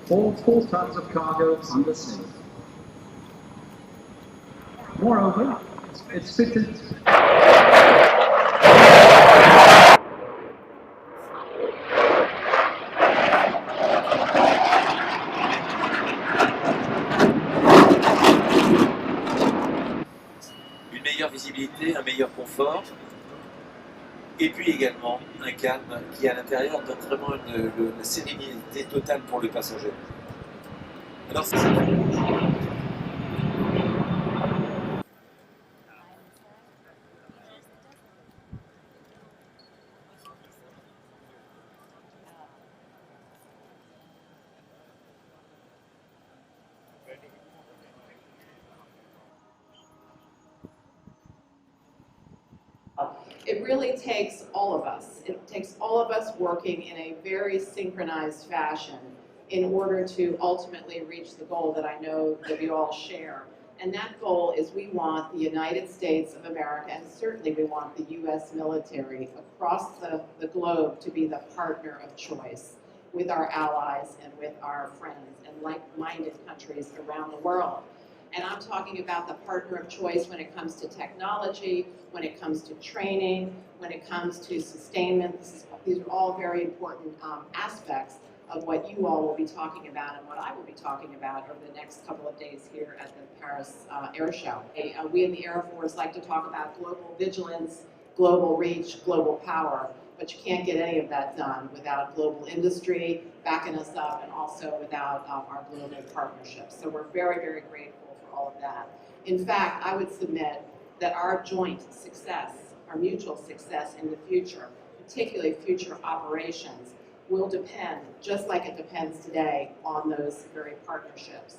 Holds full tons of cargo under sea. Moreover, it's fitted. Une meilleure visibilité, un meilleur confort, et puis également un calme qui à l'intérieur donne vraiment une sérénité totale pour le passager. Alors c'est ça. It really takes all of us. It takes all of us working in a very synchronized fashion in order to ultimately reach the goal that I know that we all share. And that goal is we want the United States of America, and certainly we want the U.S. military across the globe to be the partner of choice with our allies and with our friends and like-minded countries around the world. And I'm talking about the partner of choice when it comes to technology, when it comes to training, when it comes to sustainment. These are all very important aspects of what you all will be talking about and what I will be talking about over the next couple of days here at the Paris Air Show. We in the Air Force like to talk about global vigilance, global reach, global power, but you can't get any of that done without global industry backing us up and also without our global partnerships. So we're very, very grateful for all of that. In fact, I would submit that our joint success, our mutual success in the future, particularly future operations, will depend, just like it depends today, on those very partnerships.